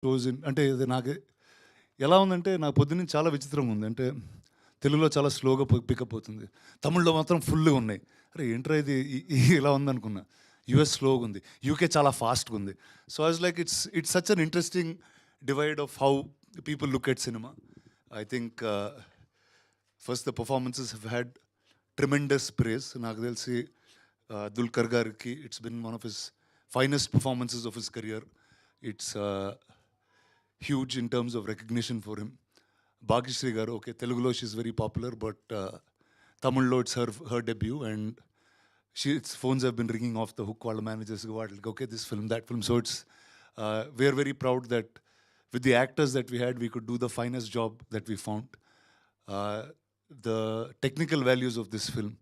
Shows అంటే ఇది నాకు ఎలా ఉందంటే నాకు పొద్దున్నుంచి చాలా విచిత్రంగా ఉంది. అంటే తెలుగులో చాలా స్లోగా పికప్ అవుతుంది. తమిళ్‌లో మాత్రం ఫుల్‌గా ఉన్నాయి. అరే ఏంట్రా ఇది ఇలా ఉందనుకున్నా. యూఎస్ స్లోగా ఉంది. యూకే చాలా ఫాస్ట్‌గా ఉంది. So I was like it's such an interesting divide of how people look at cinema. I think first the performances have had tremendous praise. నాకు తెలిసి దుల్కర్ గారికి it's been one of his finest performances of his career. It's huge in terms of recognition for him. Bhagyashree garu, okay, Telugulo she's very popular, but Tamillo it's her debut, and its phones have been ringing off the hook. All the managers go out, like, okay, this film, that film. So it's we are very proud that with the actors that we had, we could do the finest job that we found. The technical values of this film,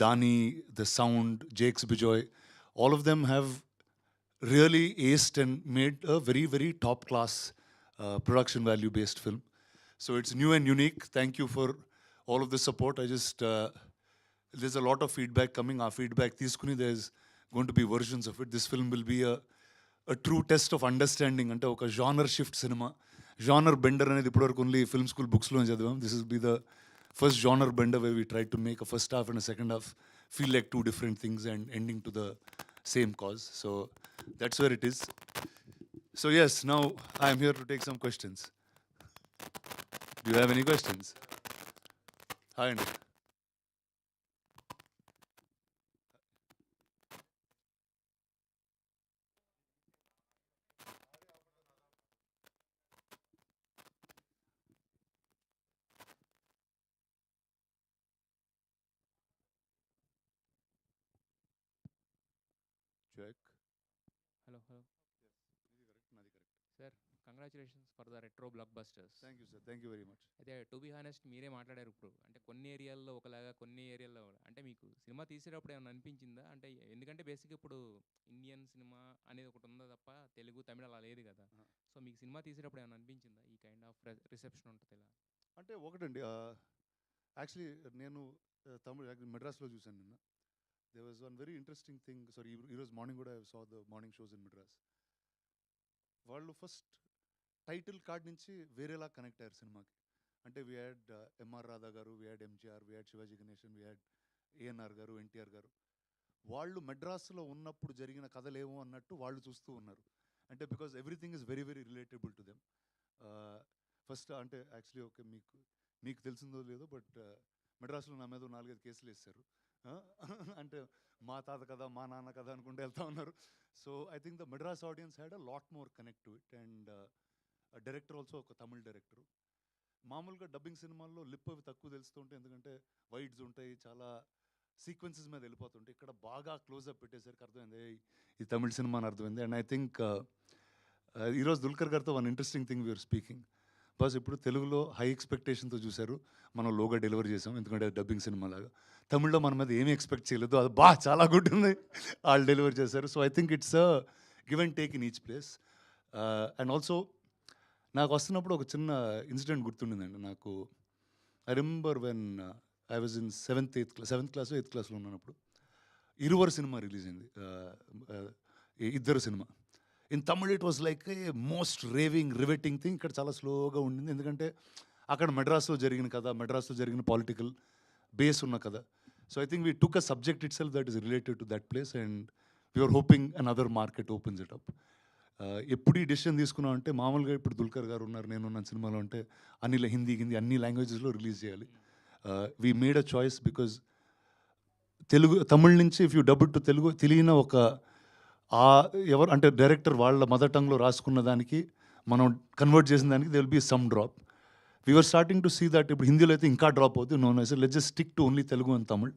Dani, the sound, Jakes Bijoy, all of them have really aced and made a very, very top class production value based film. So it's new and unique. Thank you for all of the support. There's a lot of feedback coming. Our feedback, there's going to be versions of it. This film will be a true test of understanding. Ante oka genre shift cinema. Genre bender anedi ippudu only film school books lo chadivam. This will be the first genre bender where we tried to make a first half and a second half feel like two different things and ending to the same cause. So that's where it is. So yes, now I am here to take some questions. Do you have any questions? Hi, Andy. Check. Hello hello Nadi correct. Sir, congratulations for the retro black busters. Thank you, sir. Thank you very much. అయితే to be honest మీరే మాట్లాడారు ఇప్పుడు. అంటే కొన్ని ఏరియాల్లో ఒకలాగా, కొన్ని ఏరియాల్లో అంటే మీకు సినిమా తీసేటప్పుడు ఏమైనా అనిపించిందా? అంటే ఎందుకంటే బేసిక్గా ఇప్పుడు ఇండియన్ సినిమా అనేది ఒకటి ఉందా తప్ప తెలుగు, తమిళ అలా లేదు కదా. సో మీకు సినిమా తీసేటప్పుడు ఏమైనా అనిపించిందా ఈ కైండ్ ఆఫ్ రిసెప్షన్ ఉంటుంది ఇలా? అంటే ఒకటండి యాక్చువల్లీ నేను తమిళ మెడ్రాస్లో చూశాను నిన్న. They was one very interesting thing. Sorry, ఈరోజు మార్నింగ్ కూడా I saw the morning shows in Madras. వాళ్ళు ఫస్ట్ టైటిల్ కార్డ్ నుంచి వేరేలా కనెక్ట్ అయ్యారు సినిమాకి. అంటే వీ హ్యాడ్ ఎంఆర్ రాధా గారు, we had MGR, we had Shivaji Ganesan, we had ANR గారు, ఎన్టీఆర్ గారు. వాళ్ళు మెడ్రాస్లో ఉన్నప్పుడు జరిగిన కథలేమో అన్నట్టు వాళ్ళు చూస్తూ ఉన్నారు. అంటే because everything is very very relatable to them. First అంటే యాక్చువల్లీ ఓకే, మీకు తెలిసిందో లేదో, బట్ మెడ్రాస్లో నా మీద 4-5 కేసులు వేస్తారు. అంటే మా తాత కదా, మా నాన్న కదా అనుకుంటూ వెళ్తా ఉన్నారు. So I think the Madras audience had a lot more connect to it. And director also ఒక తమిళ్ డైరెక్టరు. మామూలుగా డబ్బింగ్ సినిమాల్లో లిప్ అవి తక్కువ తెలుస్తుంటే, ఎందుకంటే వైడ్స్ ఉంటాయి, చాలా సీక్వెన్సెస్ మీద వెళ్ళిపోతుంటాయి. ఇక్కడ బాగా క్లోజ్అప్ పెట్టేసరికి అర్థమైంది ఈ తమిళ్ సినిమా అని అర్థమైంది. అండ్ ఐ థింక్ ఈరోజు దుల్కర్ గారితో one interesting thing we're speaking. బస్ ఇప్పుడు తెలుగులో హై ఎక్స్పెక్టేషన్తో చూశారు, మనం లోగా డెలివరీ చేసాం, ఎందుకంటే డబ్బింగ్ సినిమా లాగా. తమిళ్లో మన మీద ఏమీ ఎక్స్పెక్ట్ చేయలేదు, అది చాలా గుడ్ ఉంది, వాళ్ళు డెలివరీ చేశారు. So I think it's give and take in each place. And also నాకు వస్తున్నప్పుడు ఒక చిన్న ఇన్సిడెంట్ గుర్తుండిందండి నాకు. I remember when I was in seventh class 8th క్లాస్లో ఉన్నప్పుడు ఇరువరు సినిమా రిలీజ్ అయింది. ఇద్దరు cinema in Tamil. It was like a most raving riveting thing. ఇక్కడ చాలా స్లోగా ఉండింది, ఎందుకంటే అక్కడ మెడ్రాస్లో జరిగిన కథ, మెడ్రాస్లో జరిగిన పొలిటికల్ బేస్ ఉన్న కథ. So I think we took a subject itself that is related to that place, and we're hoping another market opens it up. ఎప్పుడు ఈ డెసిషన్ తీసుకున్నాం అంటే, మామూలుగా ఇప్పుడు దుల్కర్ గారు ఉన్నారు, నేనున్న సినిమాలో అంటే హిందీ అన్ని లాంగ్వేజెస్లో రిలీజ్ చేయాలి. We made a choice because Tamil నుంచి if you dub to Telugu తెలియని ఒక ఎవరు అంటే డైరెక్టర్ వాళ్ళ మదర్ టంగ్లో రాసుకున్న దానికి మనం కన్వర్ట్ చేసిన దానికి they will be some drop. We're starting to see that ఇప్పుడు హిందీలో అయితే ఇంకా డ్రాప్ అవుతుంది. No sir, let's just stick to only Telugu and Tamil.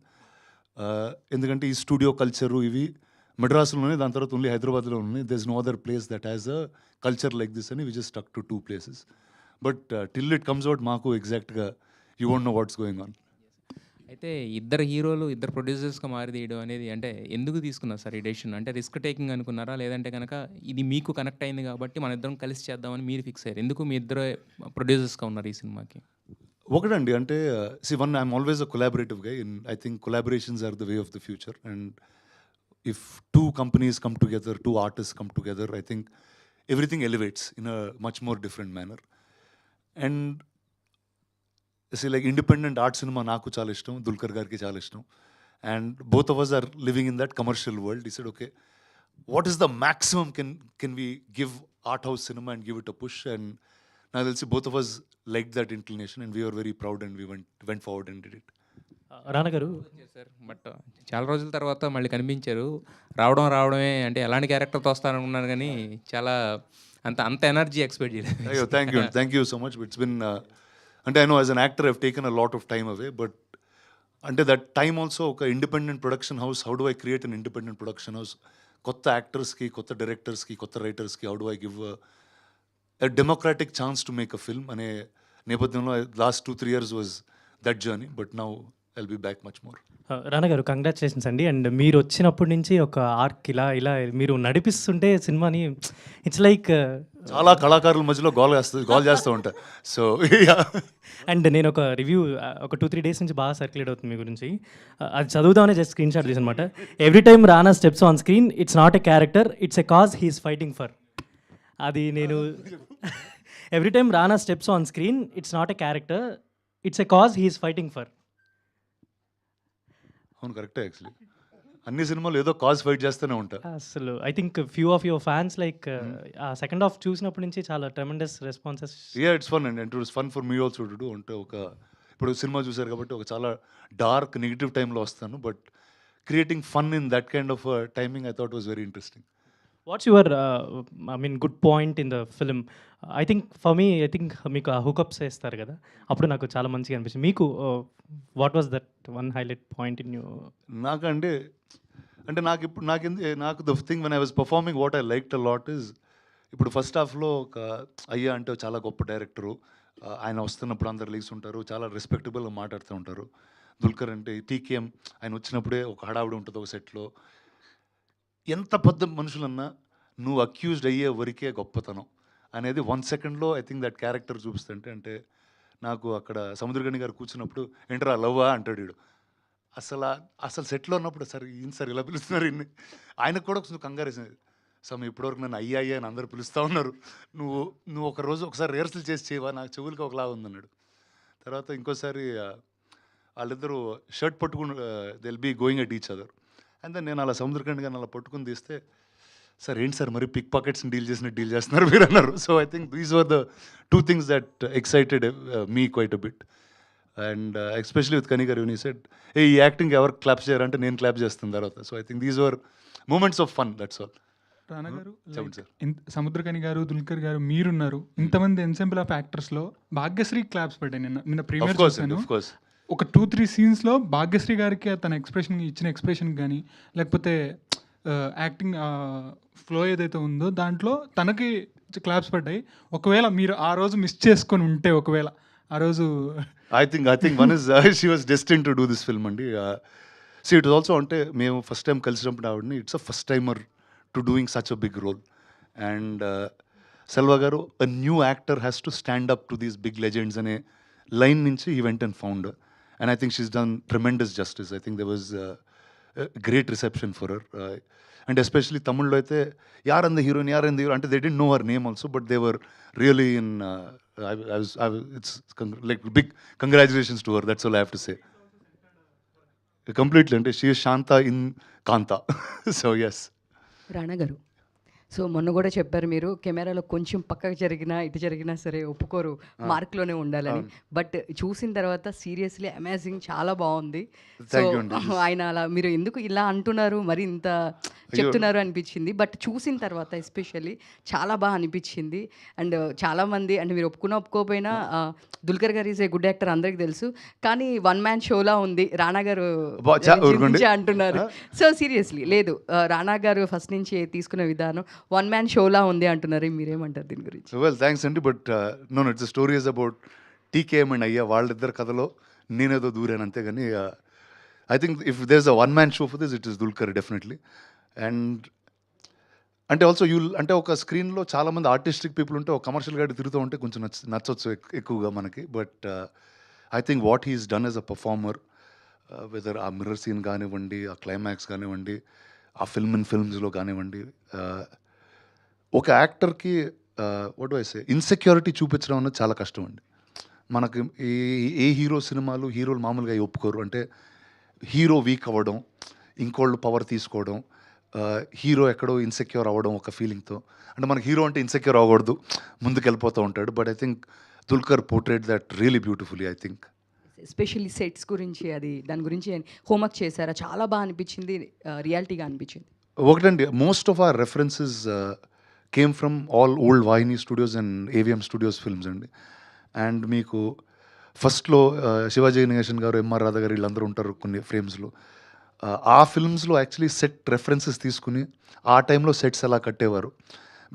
ఎందుకంటే ఈ స్టూడియో కల్చరు ఇవి మెడ్రాస్లోనే, దాని తర్వాత ఓన్లీ హైదరాబాద్లో ఉన్నాయి. There is no other place that has a culture like this అని we just stuck to 2 places. But till it comes out మాకు ఎగ్జాక్ట్గా you won't know what's going on. అయితే ఇద్దరు హీరోలు ఇద్దరు ప్రొడ్యూసర్స్గా మారిదీయడం అనేది అంటే ఎందుకు తీసుకున్నారు సార్ ఈ డెసిషన్? అంటే రిస్క్ టేకింగ్ అనుకున్నారా, లేదంటే కనుక ఇది మీకు కనెక్ట్ అయింది కాబట్టి మన ఇద్దరం కలిసి చేద్దామని మీరు ఫిక్స్ అయ్యారు? ఎందుకు మీ ఇద్దరు ప్రొడ్యూసర్స్గా ఉన్నారు ఈ సినిమాకి? ఒకటండి, అంటే I'm always a collaborative guy. I think collaborations are the way of the future. And if 2 companies come together, 2 artists come together, I think everything elevates in a much more different manner. And see, like independent art cinema నాకు చాలా ఇష్టం, దుల్కర్ గారికి చాలా ఇష్టం. And both of us are living in that commercial world. He said, okay, what is the maximum can we give art house cinema and give it a push? And now they'll see both of us liked that inclination, and we were very proud, and we went forward and did it. Rana garu sir but చాలా రోజుల తర్వాత మళ్ళీ కనిపించారు. రావడమే అంటే ఎలాంటి క్యారెక్టర్తో వస్తారనుకున్నాను కానీ చాలా అంత ఎనర్జీ ఎక్స్పెక్ట్ చేయలేదు. అయ్యో, thank you so much. It's been అంటే I know as an actor I've taken a lot of time away, but అంటే దట్ టైమ్ ఆల్సో ఒక independent production house, how do I create an independent production house, కొత్త యాక్టర్స్కి, కొత్త డైరెక్టర్స్కి, కొత్త రైటర్స్కి how do I give a democratic chance to make a film అనే నేపథ్యంలో last 2-3 years was that journey, but now I'll be back much more. రానా గారు congratulations అండి. అండ్ మీరు వచ్చినప్పటి నుంచి ఒక ఆర్క్ ఇలా మీరు నడిపిస్తుంటే సినిమాని ఇట్స్ లైక్ చాలా కళాకారుల మధ్యలో గోల్ చేస్తూ ఉంటా. సో అండ్ నేను ఒక రివ్యూ ఒక 2-3 days నుంచి బాగా సర్క్యులేట్ అవుతుంది మీ గురించి. అది చదువుదామనే జస్ట్ స్క్రీన్ షాట్ తీసి అనమాట. Every time Rana steps on screen it's not a character, it's a cause he's fighting for. అది నేను every time Rana steps on screen it's not a character, it's a cause he's fighting for. అవును, కరెక్టే. Actually అన్ని సినిమాలు ఏదో cause fight చేస్తూనే ఉంటా. అసలు I think few of your fans like ఆ సెకండ్ హాఫ్ చూసినప్పటి నుంచి చాలా tremendous responses. It's fun and it was fun for me also to do. అంటే ఒక ఇప్పుడు సినిమా చూసారు కాబట్టి ఒక చాలా డార్క్ నెగిటివ్ టైంలో వస్తాను, but creating fun in that kind of timing I thought was very interesting. What's your good point in the film? I think for me మీకు ఆ హుకప్స్ వేస్తారు కదా, అప్పుడు నాకు చాలా మంచిగా అనిపించింది. మీకు what was that one highlight point in you? నాకు the thing when I was performing what I liked a lot is, ఇప్పుడు ఫస్ట్ హాఫ్లో ఒక అయ్యా అంటే చాలా గొప్ప డైరెక్టరు, ఆయన వస్తున్నప్పుడు అందరు లేచి ఉంటారు, చాలా రెస్పెక్టబుల్గా మాట్లాడుతూ ఉంటారు. దుల్కర్ అంటే టీకేఎం, ఆయన వచ్చినప్పుడే ఒక హడావుడి ఉంటుంది ఒక సెట్లో. ఎంత పెద్ద మనుషులన్నా నువ్వు అక్యూజ్డ్ అయ్యే వరకే గొప్పతనం అనేది 1 secondలో ఐ థింక్ దట్ క్యారెక్టర్ చూపిస్తుంటే. అంటే నాకు అక్కడ సముద్రగని గారు కూర్చున్నప్పుడు ఏంటరా లవ్వా అంటాడు వీడు. అసలు సెట్లో ఉన్నప్పుడు సార్ ఈయన సార్ ఇలా పిలుస్తున్నారు ఇన్ని, ఆయనకు కూడా కొంచెం కంగారేసింది. సమ్ ఇప్పటివరకు నన్ను అయ్యా అని అందరు పిలుస్తూ ఉన్నారు, నువ్వు ఒకసారి రిహర్సల్ చేసి చేయవా, నాకు చెవులకి ఒకలా ఉందన్నాడు. తర్వాత ఇంకోసారి వాళ్ళిద్దరూ షర్ట్ పట్టుకుని they'll be going at each other, and then నేను అలా సముద్రకండి గారిని అలా పట్టుకుని తీస్తే, సార్ ఏంటి సార్ మరి పిక్ పాకెట్స్ని డీల్ చేస్తున్నారు మీరు అన్నారు. So I think these were the 2 things that excited me quite a bit. And especially with Kani garu when he said, ఈ యాక్టింగ్ ఎవరు క్లాప్స్ చేయారంటే నేను క్లాప్ చేస్తాను తర్వాత. So I think these were moments of fun, that's all. Rana garu, చెప్పండి sir. Samuthirakani garu, Dulquer garu, మీరున్నారు, ఇంతమంది ensemble of యాక్టర్స్లో భాగ్యశ్రీ క్లాప్స్ పడ్డాయి. నిన్న ప్రీమియర్ చూసాను. ఒక 2-3 సీన్స్లో భాగ్యశ్రీ గారికి తన ఇచ్చిన ఎక్స్ప్రెషన్ కానీ, లేకపోతే యాక్టింగ్ ఫ్లో ఏదైతే ఉందో దాంట్లో తనకి క్లాప్స్ పడ్డాయి. ఒకవేళ మీరు ఆ రోజు మిస్ చేసుకొని ఉంటే, ఒకవేళ ఆ రోజు I think one is she was destined to do this film అండి. సో ఇట్ ఆల్సో అంటే మేము ఫస్ట్ టైం కలిసినప్పుడు ఆవిడని it's a first timer to doing such a big role. And Selva garu, a new actor has to stand up to these big legends అనే line నుంచి ఈ went and found. And I think she's done tremendous justice. I think there was a great reception for her. And especially Tamil aithe, yaar and the heroine, and they didn't know her name also, but they were really in, it's like big congratulations to her. That's all I have to say. Completely. And she is Shanta in Kanta. So yes. రానా గారు, so మొన్న కూడా చెప్పారు మీరు కెమెరాలో కొంచెం పక్కకు జరిగినా ఇటు జరిగినా సరే ఒప్పుకోరు, మార్క్లోనే ఉండాలని. బట్ చూసిన తర్వాత సీరియస్లీ అమేజింగ్, చాలా బాగుంది. సో ఆయన అలా మీరు ఎందుకు ఇలా అంటున్నారు, మరి ఇంత చెప్తున్నారు అనిపించింది. బట్ చూసిన తర్వాత ఎస్పెషల్లీ చాలా బాగా అనిపించింది. అండ్ చాలామంది అంటే మీరు ఒప్పుకోకపోయినా దుల్కర్ గారు ఈజ్ ఏ గుడ్ యాక్టర్ అందరికి తెలుసు, కానీ వన్ మ్యాన్ షోలా ఉంది రానా గారు అంటున్నారు. సో సీరియస్లీ లేదు, రానా గారు ఫస్ట్ నుంచి తీసుకునే విధానం వన్ మ్యాన్ షోలా ఉంది అంటున్నారు. మీరేమంటారు దీని గురించి? వెల్ థ్యాంక్స్ అండి, but no it's story is about TKM and అయ్యా, వాళ్ళిద్దరు కథలో నేనేదో దూరాను అంతేగాని I think if there is a one man show for this it is Dulquer definitely. And అంటే ఆల్సో అంటే ఒక స్క్రీన్లో చాలామంది ఆర్టిస్టిక్ పీపుల్ ఉంటే ఒక కమర్షియల్ గాడి తిరుగుతూ ఉంటే కొంచెం నచ్చొచ్చు ఎక్కువగా మనకి. But I think what he's done as a performer, whether ఆ మిర్రర్ సీన్ కానివ్వండి, ఆ క్లైమాక్స్ కానివ్వండి, ఆ ఫిల్మ్స్లో కానివ్వండి, ఒక యాక్టర్కి వాట్ ఐ సే ఇన్సెక్యూరిటీ చూపించడం అన్నది చాలా కష్టం అండి. మనకి ఏ హీరో సినిమాలు హీరోలు మామూలుగా ఒప్పుకోరు. అంటే హీరో వీక్ అవ్వడం, ఇంకోళ్ళు పవర్ తీసుకోవడం, హీరో ఎక్కడో ఇన్సెక్యూర్ అవ్వడం ఒక ఫీలింగ్తో. అంటే మనకి హీరో అంటే ఇన్సెక్యూర్ అవ్వకూడదు, ముందుకు వెళ్ళిపోతూ ఉంటాడు. But I think Dulquer portrayed that really beautifully. I think especially sets గురించి దాని గురించి హోంవర్క్ చేశారా? చాలా బాగా అనిపించింది, రియాలిటీగా అనిపించింది. ఒకటండి, most of our references came from all old Vahini studios and AVM studios films అండి. అండ్ మీకు ఫస్ట్లో శివాజీ గణేశన్ గారు, ఎంఆర్ రాధా గారు వీళ్ళందరూ ఉంటారు కొన్ని ఫ్రేమ్స్లో. ఆ ఫిల్మ్స్లో యాక్చువల్లీ సెట్ రెఫరెన్సెస్ తీసుకుని ఆ టైంలో సెట్స్ ఎలా కట్టేవారు.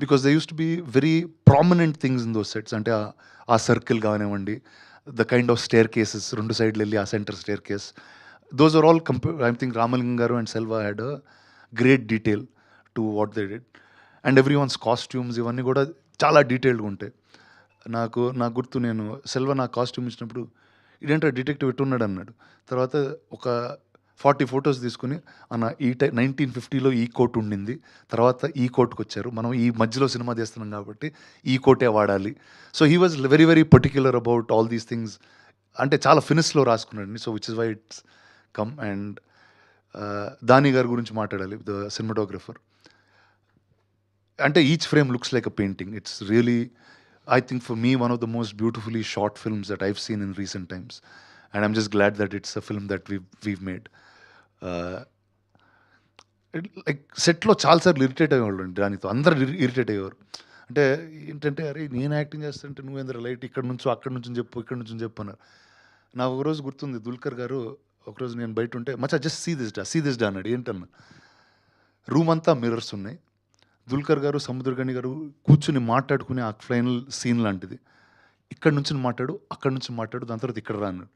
Because they use to be very prominent things in those sets. అంటే ఆ సర్కిల్ కానివ్వండి, the kind of staircases, 2 సైడ్లు వెళ్ళి ఆ centre staircase, those are all I think Ramalingam garu and Selva had a great detail to what they did. And everyone's costumes ఇవన్నీ కూడా చాలా డీటెయిల్డ్గా ఉంటాయి. నాకు గుర్తు, నేను సెల్వా నాకు కాస్ట్యూమ్ ఇచ్చినప్పుడు ఇదేంటో డిటెక్టివ్ ఎట్టున్నాడు అన్నాడు. తర్వాత ఒక 40 ఫొటోస్ తీసుకుని అన్న ఈ 1950లో ఈ కోట్ ఉండింది, తర్వాత ఈ కోట్కి వచ్చారు, మనం ఈ మధ్యలో సినిమా తీస్తున్నాం కాబట్టి ఈ కోటే వాడాలి. So he was very very particular about all these things. అంటే చాలా ఫినిష్లో రాసుకున్నాడు. So which is why it's come. And Dani garu గురించి మాట్లాడాలి, ద సినిమాటోగ్రఫర్. అంటే each frame looks like a painting. It's really, I think for me, one of the most beautifully shot films that I've seen in recent times. And I'm just glad that it's a film that we've made. Like సెట్లో చాలాసార్లు irritate అయ్యేవాళ్ళు అండి దానితో. అందరు irritate అయ్యేవారు. అంటే ఏంటంటే, అరే నేను యాక్టింగ్ చేస్తుంటే నువ్వేంద్ర లైట్ ఇక్కడ నుంచో అక్కడ నుంచి చెప్పు, ఇక్కడ నుంచి చెప్పు అన్నారు. నాకు ఒకరోజు గుర్తుంది, దుల్కర్ గారు ఒకరోజు నేను బయట ఉంటే, మచ్చా జస్ట్ సీ దిస్ డా అన్నాడు. ఏంటన్నా, రూమ్ అంతా మిర్రర్స్ ఉన్నాయి, దుల్కర్ గారు సముద్రగని గారు కూర్చుని మాట్లాడుకునే ఆ ఫైనల్ సీన్ లాంటిది. ఇక్కడ నుంచి మాట్లాడు, అక్కడ నుంచి మాట్లాడు, దాని తర్వాత ఇక్కడ రా అన్నాడు.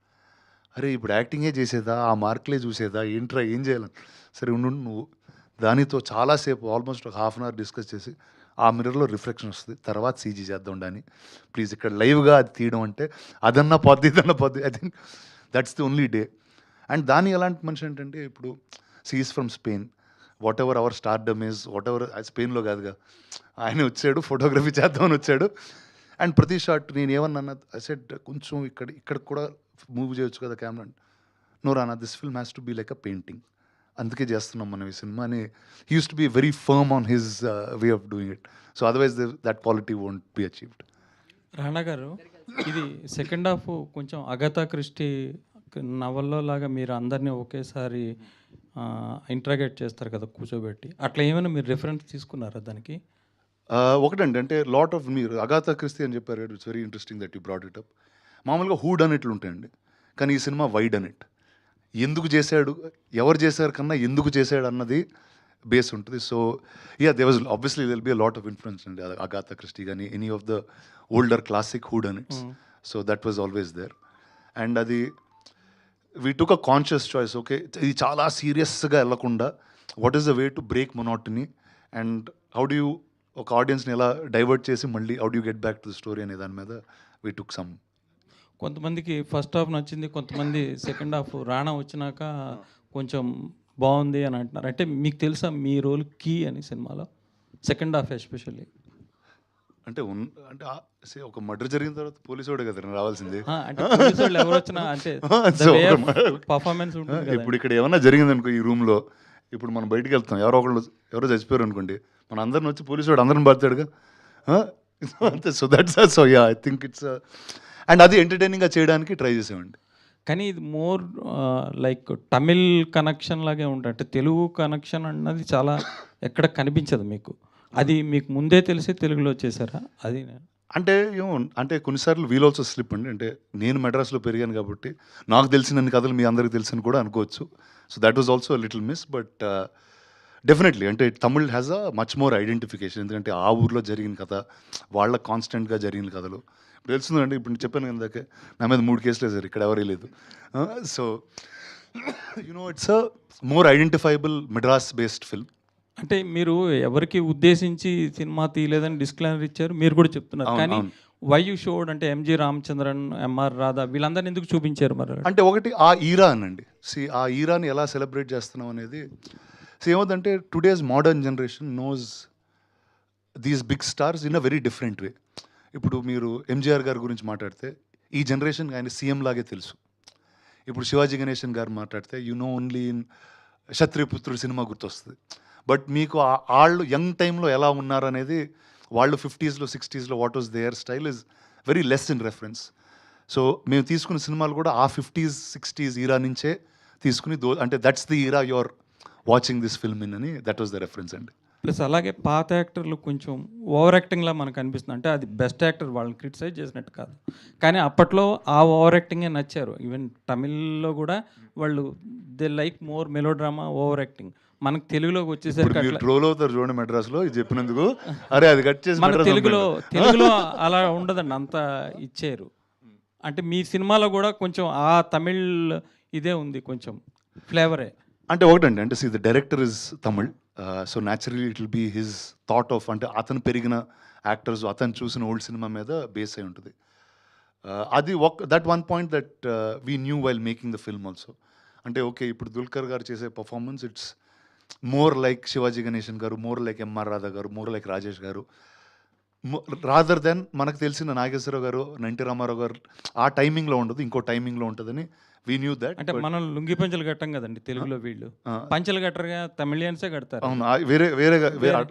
అరే ఇప్పుడు యాక్టింగే చేసేదా, ఆ మార్కులే చూసేదా, ఏంట్రా ఏం చేయాలని. సరే ఉండు, నువ్వు దానితో చాలాసేపు ఆల్మోస్ట్ ఒక ½ అవర్ డిస్కస్ చేసి, ఆ మిర్రర్లో రిఫ్లెక్షన్ వస్తుంది, తర్వాత సీజీ చేద్దాం డాని ప్లీజ్, ఇక్కడ లైవ్గా అది తీయడం అంటే అదన్నా పోద్ది ఇదన్నా పోద్ది. I think that's the only day. And దాని ఎలాంటి మనిషి ఏంటంటే, ఇప్పుడు she's from Spain, whatever our stardom is, whatever, స్పెయిన్లో కాదుగా, ఆయన వచ్చాడు ఫోటోగ్రఫీ చేద్దామని వచ్చాడు. అండ్ ప్రతి షాట్ నేను ఏమన్నా సెట్ కొంచెం ఇక్కడ కూడా మూవ్ చేయొచ్చు కదా camera. No Rana, this film has to be like a painting, అందుకే చేస్తున్నాం మనం ఈ సినిమా అని. He use to be very firm on his way of doing it. So otherwise that quality won't be achieved. Rana garu, ఇది సెకండ్ హాఫ్ కొంచెం Agatha Christie నవల్లో లాగా మీరు అందరినీ ఒకేసారి ఇంట్రాగేట్ చేస్తారు కదా కూర్చోబెట్టి, అట్లా ఏమైనా మీరు రిఫరెన్స్ తీసుకున్నారా దానికి? ఒకటండి, అంటే లాట్ ఆఫ్ మీరు అగాథా క్రిస్టీ అని చెప్పారు, it's very interesting that you brought it up. మామూలుగా హూడ్ అన్నట్లు ఉంటాయండి, కానీ ఈ సినిమా వైడ్ అనిట్. ఎందుకు చేశాడు, ఎవరు చేశారు కన్నా ఎందుకు చేశాడు అన్నది బేస్ ఉంటుంది. So they was obviously will be a lot of influence అండి అగాథా క్రిస్టీ కానీ any of the older classic whodunits. So that was always there. And అది we took a conscious choice. Okay, ఇది చాలా సీరియస్గా వెళ్ళకుండా what is the way to break monotony and how do you ఒక ఆడియన్స్ని ఎలా divert చేసి మళ్ళీ how do get back to the story అనే దాని మీద వీ టుక్ సమ్. కొంతమందికి ఫస్ట్ హాఫ్ నచ్చింది, కొంతమంది సెకండ్ హాఫ్ రాణా వచ్చినాక కొంచెం బాగుంది అని అంటున్నారు. అంటే మీకు తెలుసా మీ రోల్ కీ అని సినిమాలో, సెకండ్ హాఫ్ ఎస్పెషల్లీ? అంటే ఒక మర్డర్ జరిగిన తర్వాత పోలీసు వాడే కదా రావాల్సింది. అంటే పోలీసు వాళ్ళు ఎవరు వచ్చినా అంటే పర్ఫార్మెన్స్ ఉంటుంది. ఇప్పుడు ఇక్కడ ఏమన్నా జరిగింది అనుకో ఈ రూమ్లో, ఇప్పుడు మనం బయటికి వెళ్తాం, ఎవరో చచ్చిపోయారు అనుకోండి, మన అందరిని వచ్చి పోలీసు వాడు అందరిని పడతాడుగా అంతే. So that's so yeah I think it's and అది ఎంటర్టైనింగ్గా చేయడానికి ట్రై చేసామండి. కానీ ఇది మోర్ లైక్ తమిళ్ కనెక్షన్ లాగే ఉంటుంది, అంటే తెలుగు కనెక్షన్ అన్నది చాలా ఎక్కడ కనిపించదు మీకు. అది మీకు ముందే తెలిసి తెలుగులో చేశారా? అది అంటే అంటే కొన్నిసార్లు వీల్ ఆల్సో స్లిప్ అండి. అంటే నేను మెడ్రాస్లో పెరిగాను కాబట్టి నాకు తెలిసినన్ని కథలు మీ అందరికి తెలుసని కూడా అనుకోవచ్చు. So that was also little miss. But definitely అంటే Tamil has a much more identification. ఎందుకంటే ఆ ఊర్లో జరిగిన కథ, వాళ్ళ కాన్స్టెంట్గా జరిగిన కథలు ఇప్పుడు తెలుస్తుందండి. ఇప్పుడు నేను చెప్పాను కదా, నా మీద 3 కేసులు వేసారు, ఇక్కడ ఎవరే లేదు. So it's a more identifiable Madras based film. అంటే మీరు ఎవరికి ఉద్దేశించి సినిమా తీయలేదని డిస్క్లైమర్ ఇచ్చారు, మీరు కూడా చెప్తున్నారు. కానీ వై యూ షోడ్ అంటే ఎంజి రామచంద్రన్, ఎంఆర్ రాధా వీళ్ళందరినీ ఎందుకు చూపించారు మరి? అంటే ఒకటి ఆ ఈరా అనండి. ఆ ఈరాని ఎలా సెలబ్రేట్ చేస్తున్నాం అనేది ఏమవుతుందంటే today's modern generation knows these big stars in a very different way. ఇప్పుడు మీరు ఎంజీఆర్ గారి గురించి మాట్లాడితే ఈ జనరేషన్ ఆయన సీఎం లాగే తెలుసు. ఇప్పుడు శివాజీ గణేశన్ గారు మాట్లాడితే ఓన్లీ ఇన్ క్షత్రియపుత్రుడు సినిమా గుర్తొస్తుంది. బట్ మీకు వాళ్ళు యంగ్ టైంలో ఎలా ఉన్నారు అనేది, వాళ్ళు 50s, 60s what was their style is very less in reference. So మేము తీసుకున్న సినిమాలు కూడా ఆ 50s, 60s ఈరా నుంచే తీసుకుని అంటే that's the era your watching this film in అని, దట్ వాస్ ద రెఫరెన్స్ అండి. ప్లస్ అలాగే పాత యాక్టర్లు కొంచెం ఓవర్ యాక్టింగ్లా మనకు అనిపిస్తుంది. అంటే అది బెస్ట్ యాక్టర్, వాళ్ళని క్రిటిసైజ్ చేసినట్టు కాదు, కానీ అప్పట్లో ఆ ఓవర్ యాక్టింగే నచ్చారు. ఈవెన్ తమిళ్లో కూడా వాళ్ళు they like more melodrama, over acting. మనకు తెలుగులోకి వచ్చేసరికి అట్లా ట్రోల్ అవుతారు చూడండి మెడ్రాస్లో ఇది చెప్పినందుకు, అరే అది కట్ చేసి మన తెలుగులో అలా ఉండదండి, అంత ఇచ్చారు. అంటే మీ సినిమాలో కూడా కొంచెం ఆ తమిళ్ ఇదే ఉంది, కొంచెం ఫ్లేవరే. అంటే ఒకటండి, అంటే the director is Tamil, so naturally it will be his thought of, అంటే అతను పెరిగిన యాక్టర్స్, అతను చూసిన ఓల్డ్ సినిమా మీద బేస్ అయి ఉంటుంది. అది that one point that we knew while making the film also. అంటే ఓకే, ఇప్పుడు దుల్కర్ గారు చేసే performance it's more like Shivaji Ganesan గారు, మోర్ లైక్ ఎంఆర్ రాధా గారు, మోర్ లైక్ రాజేష్ గారు, రాదర్ దెన్ మనకు తెలిసిన నాగేశ్వరరావు గారు, ఎన్టీ రామారావు గారు ఆ టైమింగ్లో ఉండదు, ఇంకో టైమింగ్లో ఉంటుందని వీ న్యూ దట్. అంటే మనం లుంగి పంచలు కట్టాం కదండి తెలుగులో, వీళ్ళు పంచలు కట్టరుగా, తమిళియన్సే కడతారు. అవును, వేరే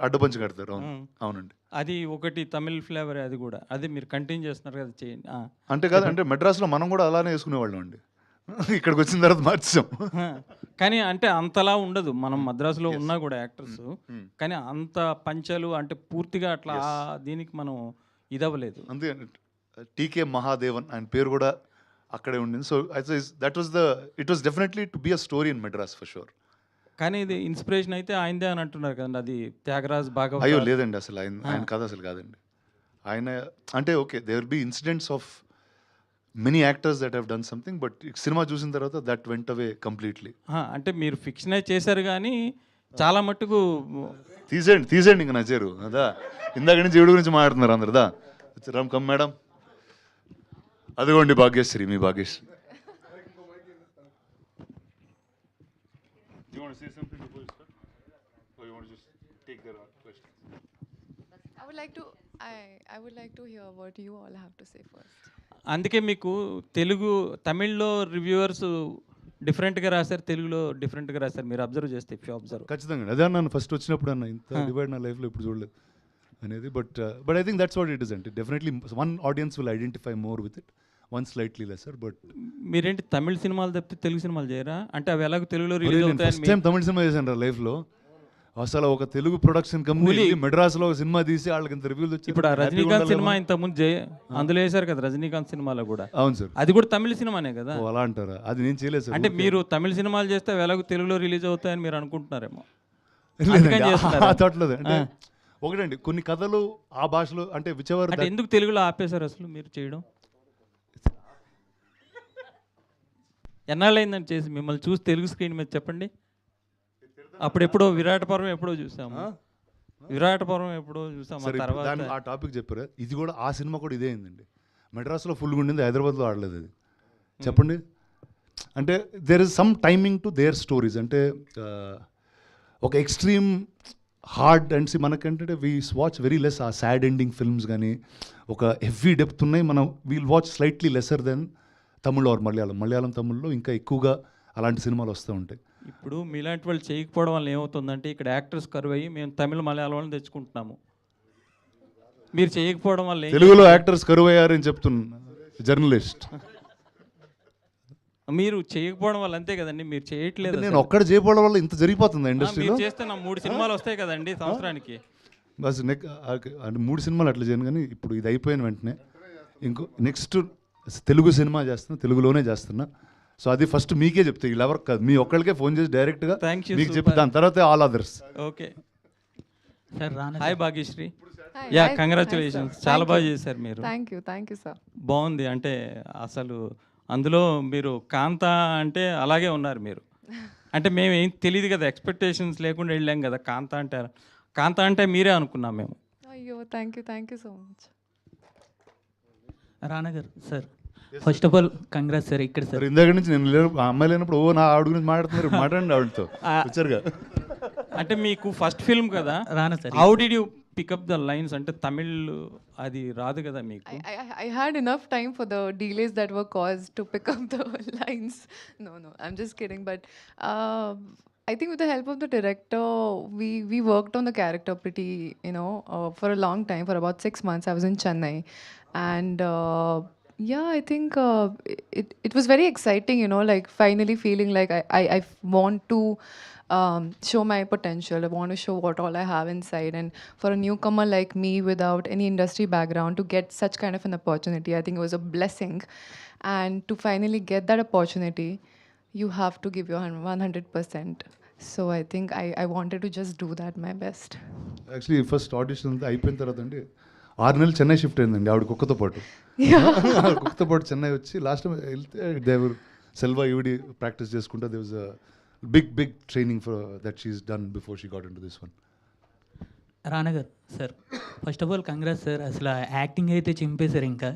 అడ్డపంచి కడతారు. అవును, అవునండి, అది ఒకటి తమిళ్ ఫ్లేవర్. అది కూడా అది మీరు కంటిన్యూ చేస్తున్నారు కదా, చేయండి. అంటే కాదు, అంటే మెడ్రాస్లో మనం కూడా అలానే వేసుకునేవాళ్ళం అండి, ఇక్కడికి వచ్చిన తర్వాత మార్చాం. కానీ అంటే అంతలా ఉండదు, మనం మద్రాసులో ఉన్నా కూడా యాక్టర్స్, కానీ అంత పంచలు అంటే పూర్తిగా అట్లా దీనికి మనం ఇదవ్వలేదు. అంతే, టీకే మహాదేవన్ ఆయన పేరు కూడా అక్కడే ఉండింది. So it was definitely to be a story in Madras for sure. కానీ ఇది ఇన్స్పిరేషన్ అయితే ఆయనదే అని అంటున్నారు కదండి, అది త్యాగరాజ్ భాగవత. అయ్యో లేదండి, అసలు ఆయన కథ అసలు కాదండి. ఆయన అంటే okay, they will be incidents of many actors that have done something, but cinema చూసిన తర్వాత దట్ వెంట్ అవే కంప్లీట్లీ. అంటే మీరు ఫిక్షనే చేశారు కానీ చాలా మట్టుకు తీసేయండి ఇంకా నచ్చారు అదా. ఇందాక నుంచి జీవుడు గురించి మాట్లాడుతున్నారు అందరుదా. రామ్ కమ్ మేడం, అదిగోండి భాగ్యశ్రీ, మీ Bhagyashree. I would like to hear what you all have to say first. అందుకే మీకు తమిళ్లో రివ్యూవర్స్ డిఫరెంట్గా రాశారు, తెలుగులో డిఫరెంట్గా రాశారు. మీరు అబ్జర్వ్ చేస్తే, ఇఫ్ యూ అబ్జర్వ్. ఖచ్చితంగా అదే అన్నాను ఫస్ట్ వచ్చినప్పుడు, అన్న ఇంత డివైడ్ నా లైఫ్లో ఇప్పుడు చూడలేదు అనేది. But I think that's what it is. అంటే definitely one audience will identify more with it, one slightly lesser. But మీరేంటి తమిళ సినిమాలు తప్పితే తెలుగు సినిమాలు చేయరా? అంటే అవి ఎలాగో తెలుగులో రిలీజ్ అవుతాయి. ఫస్ట్ టైం తమిళ సినిమా చేశాను రా లైఫ్లో. అసలు ఒక తెలుగు ప్రొడక్షన్ కంపెనీ మెడ్రాస్లో ఒక సినిమా తీసి వాళ్ళకి ఇంత రివ్యూలు వచ్చి. ఇప్పుడు ఆ రజనీకాంత్ సినిమా ఇంతకుముందు అందులో వేశారు కదా, రజనీకాంత్ సినిమాలో కూడా. అవును సార్, అది కూడా తమిళ సినిమానే కదా. అలా అంటారా? అది నేను చేయలేదు సార్. అంటే మీరు తమిళ సినిమాలు చేస్తే ఎలాగో తెలుగులో రిలీజ్ అవుతాయని మీరు అనుకుంటున్నారేమో. అట్లేదు. అంటే ఒకటండి, కొన్ని కథలు ఆ భాషలో అంటే విచవర్. అంటే ఎందుకు తెలుగులో ఆపేశారు అసలు మీరు చేయడం? ఎన్నాళ్ళైందని చేసి మిమ్మల్ని చూసి తెలుగు స్క్రీన్ మీద చెప్పండి. అప్పుడు ఎప్పుడో విరాట పర్వం ఎప్పుడో చూసాము, తర్వాత ఆ టాపిక్ చెప్పారు. ఇది కూడా ఆ సినిమా కూడా ఇదే అయిందండి. మెడ్రాస్లో ఫుల్గా ఉండింది, హైదరాబాద్లో ఆడలేదు అది. చెప్పండి, అంటే there is some timing to their stories. అంటే ఒక ఎక్స్ట్రీమ్ హార్డ్ అండ్ మనకంటే వీ వాచ్ వెరీ లెస్ ఆ సాడ్ ఎండింగ్ ఫిల్మ్స్, కానీ ఒక హెవీ డెప్త్ ఉన్నాయి. మనం we'll watch slightly lesser than Tamil or Malayalam తమిళ్లో ఇంకా ఎక్కువగా అలాంటి సినిమాలు వస్తూ ఉంటాయి. ఇప్పుడు మీలాంటి వాళ్ళు చేయకపోవడం వల్ల ఏమవుతుందంటే, ఇక్కడ యాక్టర్స్ కరువు అయ్యి మేము తమిళ మలయాళం వాళ్ళని తెచ్చుకుంటున్నాము. మీరు చేయకపోవడం వల్ల తెలుగులో యాక్టర్స్ కరువు అయ్యారని చెప్తున్నా జర్నలిస్ట్. మీరు చేయకపోవడం వల్ల అంతే కదండి, మీరు చేయట్లేదు. నేను ఒక్కడ చేయకపోవడం వల్ల ఇంత జరిగిపోతుంది ఇండస్ట్రీలో. చేస్తే నా 3 సినిమాలు వస్తాయి కదండి సంవత్సరానికి. బస్ అంటే 3 సినిమాలు అట్లా చేయను, కానీ ఇప్పుడు ఇది అయిపోయిన వెంటనే నెక్స్ట్ తెలుగు సినిమా చేస్తున్నా, తెలుగులోనే చేస్తున్నా. సో అది ఫస్ట్ మీకే చెప్తే, వీళ్ళు ఎవరికి కాదు, మీ ఒక్కరికే ఫోన్ చేసి డైరెక్ట్గా మీకు చెప్పి దాని తర్వాత all others. Okay sir. Hi Bhagyashri. Yeah, congratulations, చాలా బాగా చేశారు మీరు. Thank you sir. బాగుంది. అంటే అసలు అందులో మీరు కాంత అంటే అలాగే ఉన్నారు మీరు. అంటే మేము ఏం తెలియదు కదా, ఎక్స్పెక్టేషన్స్ లేకుండా వెళ్ళాం కదా. కాంత అంటే మీరే అనుకున్నాం మేము. అయ్యో, thank you so much. Rana garu sir, first of all congrats sir. ఇక్కడ సార్ ఇందాక నుంచి నేను అమ్మాయి లేనప్పుడు నా ఆవిడ గురించి మాట్లాడుతున్నారు, మాట్లాడండి ఆవిడతో వచ్చారుగా. అంటే మీకు ఫస్ట్ ఫిల్మ్ కదా రానా sir. How did you pick up the lines అంటే తమిళ్ అది రాదు కదా మీకు? I had enough time for the delays that were caused to pick up the lines. No, I'm just kidding. But I think with the help of the director, we worked on the character pretty, for a long time. For about 6 months, I was in Chennai, and yeah, I think it was very exciting. Like finally feeling like I want to show my potential. I want to show what all I have inside. And for a newcomer like me without any industry background to get such kind of an opportunity, I think it was a blessing. And to finally get that opportunity, you have to give your 100%. So I think I wanted to just do that my best. Actually first audition అంతా అయిపోయిన తర్వాత అండి 6 నెలలు Chennai shift అయిందండి ఆవిడ కుక్కతో పాటు. కుక్కతో పాటు చెన్నై వచ్చి లాస్ట్ టైం వెళ్తే దేవర్ సెల్వా ఈవిడి ప్రాక్టీస్ చేసుకుంటే they was big training for that she's done before she got in to this one. Rana garu sir, first of all congrats sir. అసలు యాక్టింగ్ అయితే చింపేశారు. ఇంకా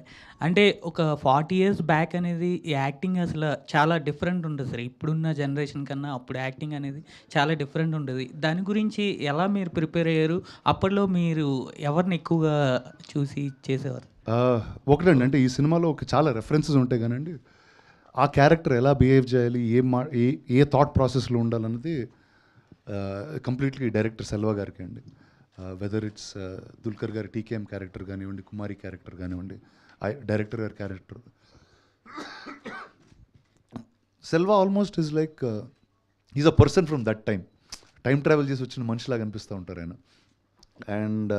అంటే ఒక 40 years బ్యాక్ అనేది ఈ యాక్టింగ్ అసలు చాలా డిఫరెంట్ ఉంటుంది సార్. ఇప్పుడున్న జనరేషన్ కన్నా అప్పుడు యాక్టింగ్ అనేది చాలా డిఫరెంట్ ఉంటుంది. దాని గురించి ఎలా మీరు ప్రిపేర్ అయ్యారు? అప్పట్లో మీరు ఎవరిని ఎక్కువగా చూసి చేసేవారు? ఒకటండి, అంటే ఈ సినిమాలో చాలా రెఫరెన్సెస్ ఉంటాయి కానండి, ఆ క్యారెక్టర్ ఎలా బిహేవ్ చేయాలి, ఏ థాట్ ప్రాసెస్లో ఉండాలన్నది కంప్లీట్లీ డైరెక్టర్ సెల్వా గారికి అండి. వెదర్ ఇట్స్ దుల్కర్ గారి టీకేఎం క్యారెక్టర్ కానివ్వండి, కుమారి క్యారెక్టర్ కానివ్వండి, డైరెక్టర్ గారి character. Selva almost is like is a person from that time travel చేసి వచ్చిన మనిషిలాగా అనిపిస్తూ ఉంటారు ఆయన. అండ్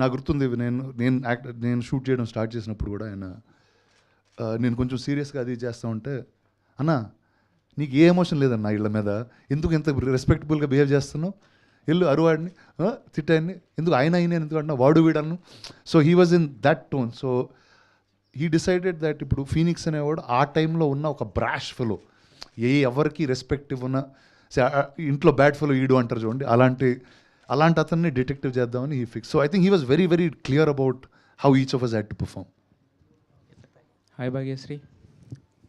నాకు గుర్తుంది, నేను షూట్ చేయడం స్టార్ట్ చేసినప్పుడు కూడా ఆయన నేను కొంచెం సీరియస్గా అది చేస్తూ ఉంటే, అన్నా నీకు ఏ ఎమోషన్ లేదన్నా వీళ్ళ మీద, ఎందుకు ఇంత రెస్పెక్టబుల్గా బిహేవ్ చేస్తున్నావు, వెళ్ళు అరువాడిని తిట్టాడిని, ఎందుకు ఆయన ఎందుకు అంటున్నా, వాడు వీడను. So he was in that tone. So he decided that ఇప్పుడు ఫీనిక్స్ అనేవాడు ఆ టైంలో ఉన్న ఒక బ్రాష్ ఫెలో, ఎవరికి రెస్పెక్ట్ ఇవ్వన ఇంట్లో బ్యాడ్ ఫెలో ఈడు అంటారు చూడండి, అలాంటి అతన్ని డిటెక్టివ్ చేద్దామని he fix. So I think he was very very clear about how each of us had to perform. Hi Bhagyasri.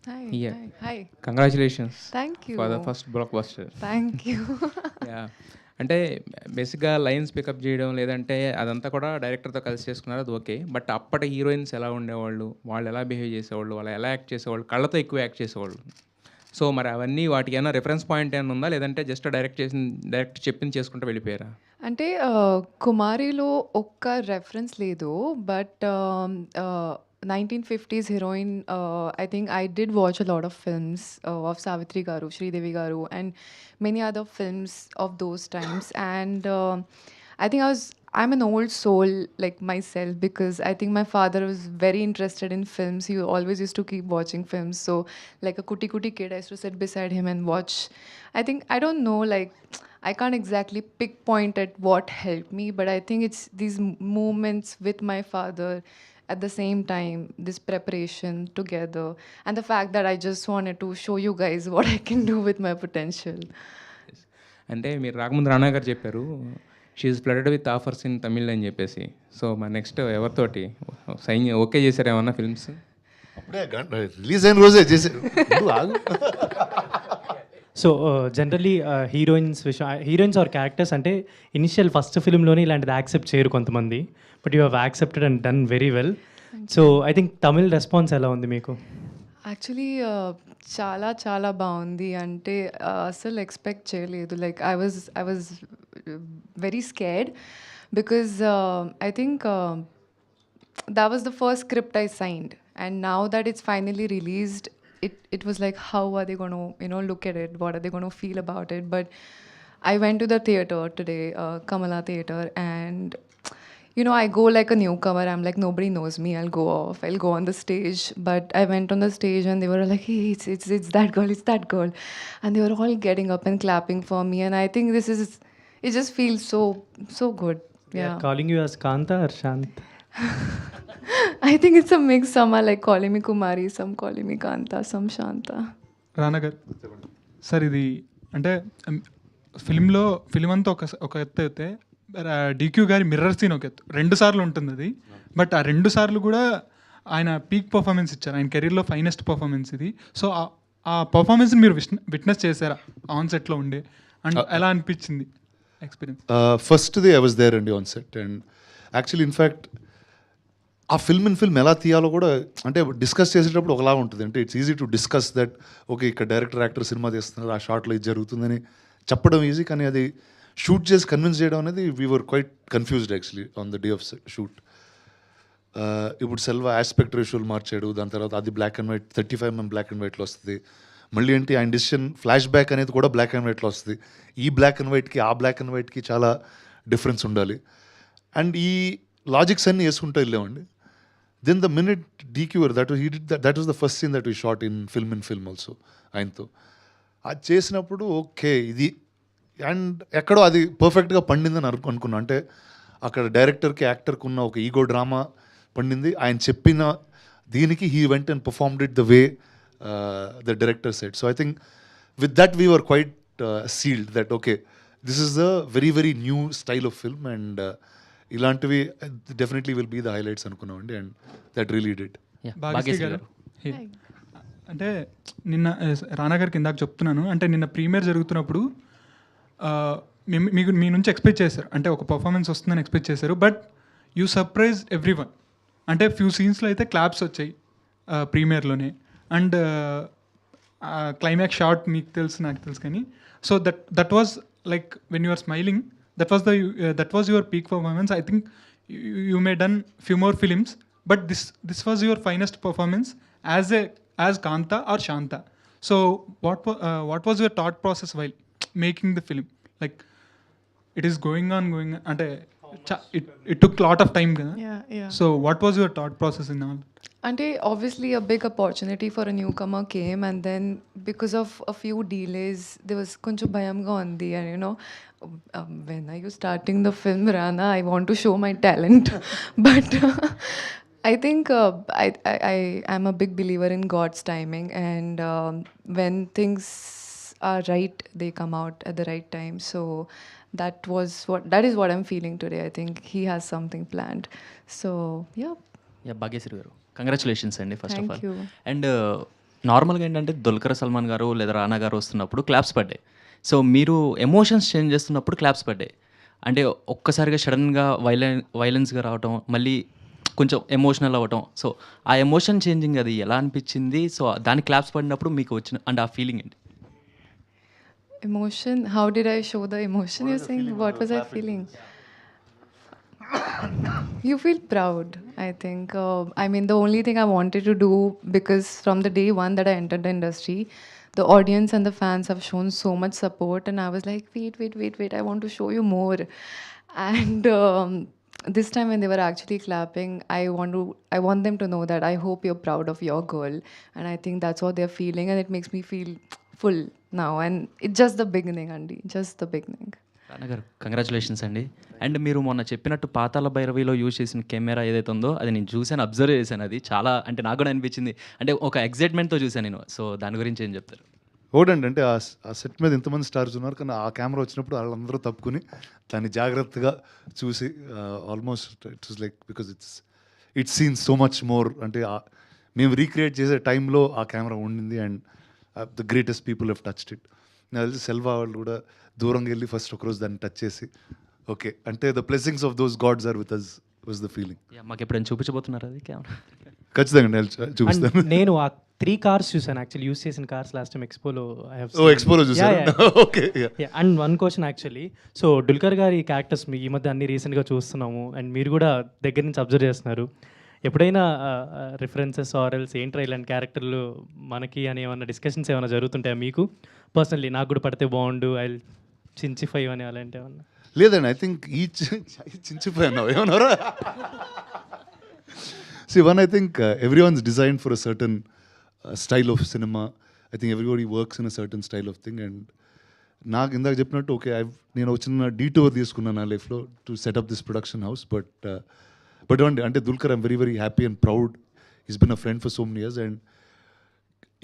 Hi. Yeah. Hi. Congratulations. Thank you. For the first blockbuster. Thank you. Yeah. అంటే బేసిక్గా lines pickup చేయడం లేదంటే అదంతా కూడా డైరెక్టర్తో కలిసి చేసుకున్నారు, అది okay. But అప్పటి హీరోయిన్స్ ఎలా ఉండేవాళ్ళు, వాళ్ళు ఎలా బిహేవ్ చేసేవాళ్ళు, వాళ్ళు ఎలా యాక్ట్ చేసేవాళ్ళు, కళ్ళతో ఎక్కువ యాక్ట్ చేసేవాళ్ళు. సో మరి అవన్నీ వాటికి ఏమైనా రెఫరెన్స్ పాయింట్ ఏమైనా ఉందా, లేదంటే జస్ట్ డైరెక్ట్ చెప్పింది చేసుకుంటూ వెళ్ళిపోయారా? అంటే కుమారిలో ఒక్క రెఫరెన్స్ లేదు, but 1950s heroine, I think I did watch a lot of films of Savitri Garu, Sridevi Garu, and many other films of those times. And I think I'm an old soul like myself, because I think my father was very interested in films. He always used to keep watching films. So like a kuti kid, I used to sit beside him and watch. I don't know, like I can't exactly pinpoint at what helped me, but I think it's these moments with my father at the same time, this preparation together, and the fact that I just wanted to show you guys what I can do with my potential. అంటే మీరు రాకముందు రానా గారు చెప్పారు she's flooded with offers in Tamil అని చెప్పేసి. So మా next ఎవరితోటి sign okay చేశారు ఏమన్నా ఫిల్మ్స్? అప్పుడే రిలీజ్ అయిన రోజే చేశారు. So generally heroines or characters అంటే ఇనిషియల్ ఫస్ట్ ఫిల్మ్లోనే ఇలాంటిది యాక్సెప్ట్ చేయరు కొంతమంది, but you have accepted and done very well. So I think Tamil response ఎలా ఉంది మీకు? యాక్చువల్లీ చాలా చాలా బాగుంది. అంటే అసలు ఎక్స్పెక్ట్ చేయలేదు. Like I was very scared, because I think that was the first script I signed, and now that it's finally released, it was like, how are they going to look at it, what are they going to feel about it? But I went to the theater today, Kamala Theater, and I go like a newcomer. I'm like, nobody knows me, I'll go on the stage. But I went on the stage and they were like, hey, it's that girl, and they were all getting up and clapping for me, and I think it just feels so good. Yeah. Calling you as Kanta or Shant? I think it's a mix. Some are like calling me Kumari, some calling me Kanta, some Shanta. Rana garu sir, ఇది అంటే film అంతా ఒక ఎత్తు అయితే DQ గారి mirror scene ఒక ఎత్తు, 2 సార్లు ఉంటుంది అది. బట్ ఆ 2 సార్లు కూడా ఆయన పీక్ పర్ఫార్మెన్స్ ఇచ్చారు, ఆయన కెరీర్లో ఫైనెస్ట్ పర్ఫార్మెన్స్ ఇది. సో ఆ పర్ఫార్మెన్స్ని మీరు విట్నెస్ చేశారా ఆన్ సెట్లో ఉండే, అండ్ ఎలా అనిపించింది ఎక్స్పీరియన్స్? ఫస్ట్ది ఐ వాజ్ దేర్ అండి on set, and actually in fact ఆ ఫిల్మ్ ఎలా తీయాలో కూడా అంటే డిస్కస్ చేసేటప్పుడు ఒకలా ఉంటుంది. అంటే it's easy to discuss that okay ఇక్కడ డైరెక్టర్ యాక్టర్ సినిమా తీస్తున్నారు, ఆ షార్ట్లో ఇది జరుగుతుందని చెప్పడం ఈజీ, కానీ అది షూట్ చేసి కన్విన్స్ చేయడం అనేది we were quite confused actually on the day of shoot. ఇప్పుడు సెల్వా ఆస్పెక్ట్ రేషియోలు మార్చాడు, దాని తర్వాత అది black and white 35mm black and వైట్లో వస్తుంది. మళ్ళీ ఏంటి ఆయన డిసిషన్ ఫ్లాష్ బ్యాక్ అనేది కూడా బ్లాక్ అండ్ వైట్లో వస్తుంది. ఈ బ్లాక్ అండ్ వైట్కి ఆ బ్లాక్ అండ్ వైట్కి చాలా డిఫరెన్స్ ఉండాలి. అండ్ ఈ లాజిక్స్ అన్నీ వేసుకుంటూ వెళ్ళామండి. దెన్ ద మినిట్ డీక్యూర్ that was the first scene that we shot in film also ఆయనతో. అది చేసినప్పుడు ఓకే ఇది అండ్ ఎక్కడో అది పర్ఫెక్ట్గా పండిందని అనుకున్నా. అంటే అక్కడ డైరెక్టర్కి యాక్టర్కి ఉన్న ఒక ఈగో డ్రామా పండింది. ఆయన చెప్పిన దీనికి he went and performed it the way the director said. So I think with that we were quite sealed that okay this is the very very new style of film and ఇలాంటివి definitely will be the highlights అనుకున్నామండి. And that really did. Bhagyashree garu అంటే నిన్న రానా గారికి ఇందాక చెప్తున్నాను, అంటే నిన్న premier జరుగుతున్నప్పుడు మీకు మీ నుంచి ఎక్స్పెక్ట్ చేశారు, అంటే ఒక పర్ఫార్మెన్స్ వస్తుందని ఎక్స్పెక్ట్ చేశారు, but you surprise every one. అంటే ఫ్యూ సీన్స్లో అయితే క్లాప్స్ వచ్చాయి ప్రీమియర్లోనే, అండ్ క్లైమాక్స్ షాట్ మీకు తెలుసు నాకు తెలుసు, కానీ so that was like when you are smiling that was your peak performance. I think you may done few more films, but this was your finest performance as Kaantha or Shantha. So what was your thought process while making the film? Like it is going on అంటే it took lot of time kada? Yeah. So what was your thought process in all? Ante obviously a big opportunity for a newcomer came, and then because of a few delays there was koncham bhayamga undi, and you know when are you starting the film, Rana? I want to show my talent but I think I am a big believer in God's timing, and when things are right they come out at the right time. So that is what I'm feeling today. I think he has something planned. So yeah Bhagyashri garu congratulations అండి first of Thank all. you. And నార్మల్గా ఏంటంటే దుల్కర్ సల్మాన్ గారు లేదా రానా గారు వస్తున్నప్పుడు claps పడ్డాయి. So మీరు emotions change చేస్తున్నప్పుడు క్లాప్స్ పడ్డాయి. అంటే ఒక్కసారిగా సడన్గా వైలెన్స్గా రావటం, మళ్ళీ కొంచెం ఎమోషనల్ అవ్వటం. సో ఆ ఎమోషన్ చేంజింగ్ అది ఎలా అనిపించింది? సో దానికి క్లాప్స్ పడినప్పుడు మీకు వచ్చిన అంటే ఆ ఫీలింగ్ ఏంటి? Emotion, how did I show the emotion? You're saying what was I feeling? You feel proud, I think. I mean, the only thing I wanted to do, because from the day one that I entered the industry, the audience and the fans have shown so much support, and I was like, wait, I want to show you more. And this time when they were actually clapping, I want them to know that I hope you're proud of your girl, and I think that's what they're feeling, and it makes me feel full now, and it's just the beginning, Andy, just the beginning. రానా గారు congratulations అండి. And మీరు మొన్న చెప్పినట్టు పాతాళ భైరవిలో use చేసిన camera ఏదైతే ఉందో అది నేను చూశాను, అబ్జర్వ్ చేశాను. అది చాలా అంటే నాకు కూడా అనిపించింది, అంటే ఒక ఎగ్జైట్మెంట్తో చూశాను నేను. సో దాని గురించి ఏం చెప్తారు? ఒకటండి అంటే ఆ సెట్ మీద ఎంతమంది స్టార్స్ ఉన్నారు, కానీ ఆ కెమెరా వచ్చినప్పుడు వాళ్ళందరూ తప్పుకుని దాన్ని జాగ్రత్తగా చూసి almost it was like because it's seen so much more. అంటే మేము రీక్రియేట్ చేసే టైంలో ఆ కెమెరా ఉండింది, and the greatest people have touched it. నాకు తెలిసి సెల్వా వాళ్ళు కూడా దూరంగా వెళ్ళి ఫస్ట్ ఒకరోజు దాన్ని టచ్ చేసి ఓకే అంటే the blessings of those gods are with us was the feeling. మాకు ఎప్పుడైనా చూపించబోతున్నారు అది కెమెరా? ఖచ్చితంగా చూపిస్తాను. నేను ఆ 3 cars చూసాను యాక్చువల్లీ, యూస్ చేసిన కార్స్ లాస్ట్ టైం ఎక్స్పోలో. ఎక్స్పోలో చూసాను. Okay. And one question actually, so Dulquer గారి క్యారెక్టర్స్ ఈ మధ్య అన్ని రీసెంట్గా చూస్తున్నాము, అండ్ మీరు కూడా దగ్గర నుంచి అబ్జర్వ్ చేస్తున్నారు. ఎప్పుడైనా రిఫరెన్సెస్ ఆర్ఎల్స్ ఏంట్రా ఇలాంటి క్యారెక్టర్లు మనకి అని ఏమైనా డిస్కషన్స్ ఏమైనా జరుగుతుంటాయా మీకు పర్సనలీ? నాకు కూడా పడితే బాగుండు, ఐ చించిఫై అని అలాంటి ఏమన్నా? లేదండి, ఐ థింక్ ఈ చించిపోయాను ఏమన్నారా? See, one, I think everyone's designed for a certain style of cinema. I think everybody works in a certain style of thing. And నాకు ఇందాక చెప్పినట్టు ఓకే నేను వచ్చిన డీటోర్ తీసుకున్నాను నా లైఫ్లో to set up this production house. But అంటే Dulquer I'm very very happy and proud. Is been a friend for so many years. And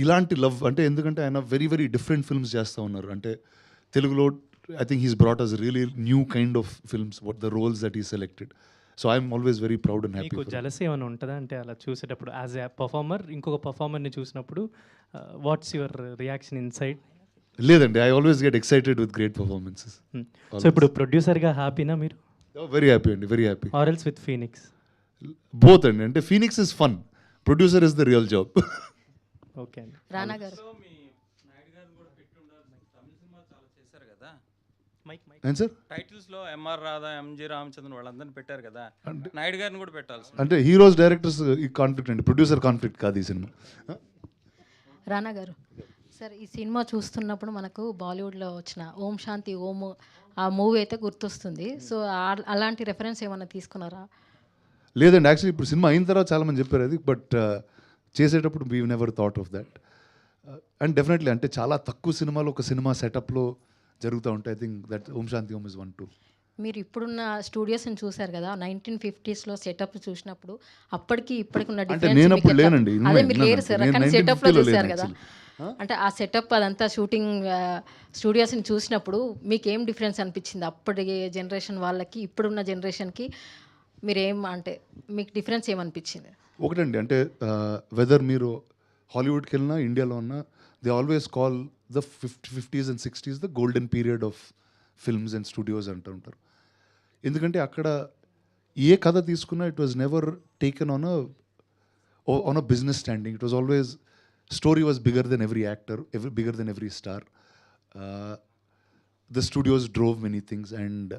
ఇలాంటి లవ్ అంటే ఎందుకంటే ఆయన వెరీ వెరీ డిఫరెంట్ ఫిల్మ్స్ చేస్తూ ఉన్నారు. అంటే తెలుగులో I think he's brought us really new kind of films, what the roles that he selected. So I'm always very proud and happy. మీకు jealousy ఏమైనా ఉంటుందా అంటే అలా చూసేటప్పుడు యాజ్ ఎ పర్ఫార్మర్ ఇంకొక పర్ఫార్మర్ని చూసినప్పుడు వాట్స్ యువర్ రియాక్షన్ ఇన్సైడ్? లేదండి, I always get excited with great performances. So ఇప్పుడు ప్రొడ్యూసర్గా హ్యాపీనా మీరు? వెరీ హ్యాపీ అండి, very happy. Or else with Phoenix? Both అండి. అంటే Phoenix is fun, producer is the real job. Okay అండి. రానా గారు ఏం సార్? టైటిల్స్లో ఎంఆర్ రాధా, ఎంజి రామచంద్రన్ వాళ్ళందరినీ పెట్టారు కదా, నాయుడు గారిని కూడా పెట్టాల్సి. అంటే హీరోస్ డైరెక్టర్స్ ఈ కాన్ఫ్లిక్ట్ అండి, ప్రొడ్యూసర్ కాన్ఫ్లిక్ట్ కాదు ఈ సినిమా. రానా గారు సార్, ఈ సినిమా చూస్తున్నప్పుడు మనకు బాలీవుడ్లో వచ్చిన ఓం శాంతి ఓం ఆ మూవీ అయితే గుర్తొస్తుంది. సో అలాంటి రెఫరెన్స్ ఏమైనా తీసుకున్నారా? లేదండి, యాక్చువల్లీ ఇప్పుడు సినిమా అయిన తర్వాత చాలామంది చెప్పారు అది, బట్ చేసేటప్పుడు we never thought of that. And definitely అంటే చాలా తక్కువ సినిమాలు ఒక సినిమా సెటప్లో జరుగుతూ ఉంటాయి. I think that Om Shanti Om is 1, 2. మీరు ఇప్పుడున్న స్టూడియోస్ని చూసారు కదా, 1950s సెటప్ చూసినప్పుడు అప్పటికి ఇప్పటికి ఉన్న అంటే నేను అప్పుడు లేనండి, అదే మీరు లేరు సార్, కానీ సెటప్లో చూసారు కదా, అంటే ఆ సెటప్ అదంతా షూటింగ్ స్టూడియోస్ని చూసినప్పుడు మీకు ఏం డిఫరెన్స్ అనిపించింది? అప్పటి జనరేషన్ వాళ్ళకి ఇప్పుడున్న జనరేషన్కి మీరేం అంటే మీకు డిఫరెన్స్ ఏమనిపించింది? ఒకటండి, అంటే వెదర్ మీరు హాలీవుడ్కి వెళ్ళినా ఇండియాలో ఉన్నా they always call the 50s and 60s the golden period of films and studios అంటూ ఉంటారు. ఎందుకంటే అక్కడ ఏ కథ తీసుకున్నా it was never taken on a business standing. It was always story was bigger than every actor, bigger than every star. The studios drove many things and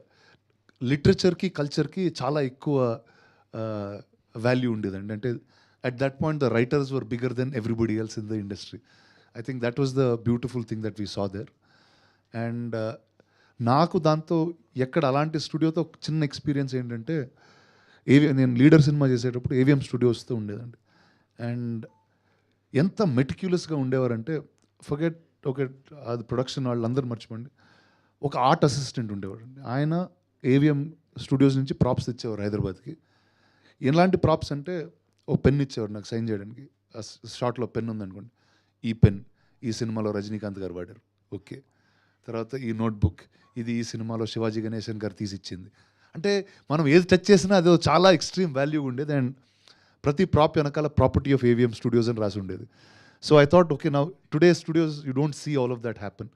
లిటరేచర్కి కల్చర్కి చాలా ఎక్కువ వాల్యూ ఉండేదండి. అంటే at that point the writers were bigger than everybody else in the industry. I think that was the beautiful thing that we saw there. And నాకు దాంతో ఎక్కడ అలాంటి స్టూడియోతో చిన్న ఎక్స్పీరియన్స్ ఏంటంటే నేను లీడర్ సినిమా చేసేటప్పుడు ఏవిఎం స్టూడియోస్తో ఉండేదండి. అండ్ ఎంత మెటిక్యులస్గా ఉండేవారంటే ఫర్గెట్ అది ప్రొడక్షన్ వాళ్ళందరూ మర్చిపోండి, ఒక ఆర్ట్ అసిస్టెంట్ ఉండేవాడండి. ఆయన ఏవిఎం స్టూడియోస్ నుంచి ప్రాప్స్ తెచ్చేవారు హైదరాబాద్కి. ఎలాంటి ప్రాప్స్ అంటే ఓ పెన్ ఇచ్చేవారు నాకు సైన్ చేయడానికి. షార్ట్లో పెన్ ఉందనుకోండి, ఈ పెన్ ఈ సినిమాలో రజనీకాంత్ గారు వాడారు, ఓకే. తర్వాత ఈ నోట్బుక్ ఇది ఈ సినిమాలో శివాజీ గణేశన్ గారు తీసిచ్చింది. అంటే మనం ఏది టచ్ చేసినా అది చాలా ఎక్స్ట్రీమ్ వాల్యూ ఉండేది. అండ్ ప్రతి ప్రాప్ వెనకాల ప్రాపర్టీ ఆఫ్ ఏవిఎం స్టూడియోస్ అని రాసి ఉండేది. So I thought okay, now today studios you don't see all of that happen.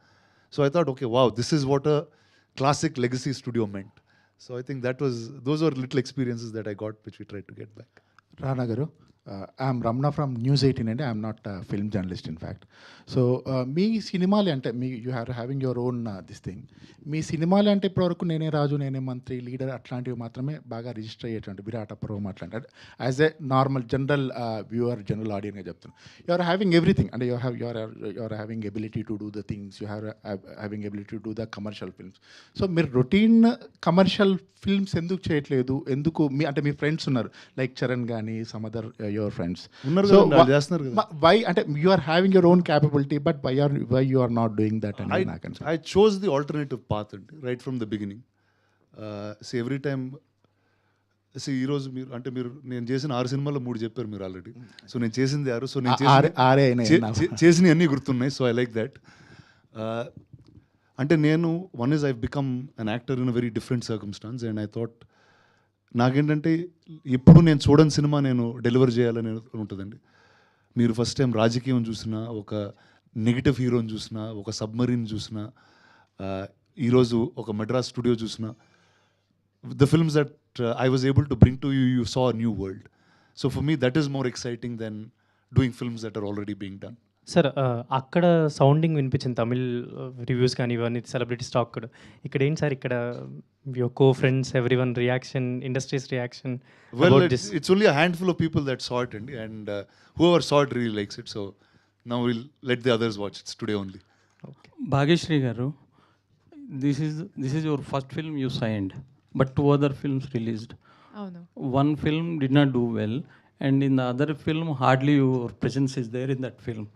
So I thought okay, wow, this is what a classic legacy studio మెంట్. So I think those were little experiences that I got which we try to get back. Rana Garu, I'm Ramna from News 18 and I'm not a film journalist in fact. So మీ సినిమాలు అంటే you having your own this thing. మీ సినిమాలు అంటే ఇప్పటివరకు నేనే రాజు నేనే మంత్రి లీడర్ అట్లాంటివి మాత్రమే బాగా రిజిస్టర్ అయ్యేటువంటి విరాట పర్వం అట్లాంటి as a normal general viewer general ఆడియన్గా చెప్తున్నాను. యూ ఆర్ హ్యావింగ్ ఎవ్రీథింగ్ అంటే you are having ability to do the things, you having ability to do the commercial films. So మీరు రొటీన్ కమర్షియల్ ఫిల్మ్స్ ఎందుకు చేయట్లేదు? ఎందుకు అంటే మీ ఫ్రెండ్స్ ఉన్నారు లైక్ చరణ్ కానీ సమ్ అదర్ యువర్ ఫ్రెండ్స్ చేస్తున్నారు కదా, వై అంటే you are having your own capability but why you are not doing that? I chose the alternative path right from the beginning. See, every time ఈరోజు మీరు నేను చేసిన 6 సినిమాల్లో 3 చెప్పారు మీరు ఆల్రెడీ. సో నేను చేసింది 6, సో నేను చేసిన అన్నీ గుర్తున్నాయి. So I like that. అంటే నేను I've become an actor in a very different circumstance and I thought నాకేంటంటే ఎప్పుడు నేను చూడని సినిమా నేను డెలివర్ చేయాలని ఉంటుందండి. మీరు ఫస్ట్ టైం రాజకీయం చూసినా, ఒక నెగిటివ్ హీరోని చూసినా, ఒక సబ్మరీన్ చూసినా, ఈరోజు ఒక మెడ్రాస్ స్టూడియో చూసినా, the films that I was able to bring to you, you saw a new world. So for me that is more exciting than doing films that are already being done. Sir, అక్కడ sounding వినిపించింది Tamil reviews కానీ ఇవన్నీ celebrity stock కూడా. ఇక్కడ ఏంటి sir, ఇక్కడ your co friends everyone reaction, industries reaction? Well, it's only a handful of people that saw it and whoever saw it really likes it. So now we'll let the others watch it today only. Bhagyashri garu, this is your first film you signed, but 2 other films released. Oh no. One film did not do well, and in the other film hardly your presence is there in that film.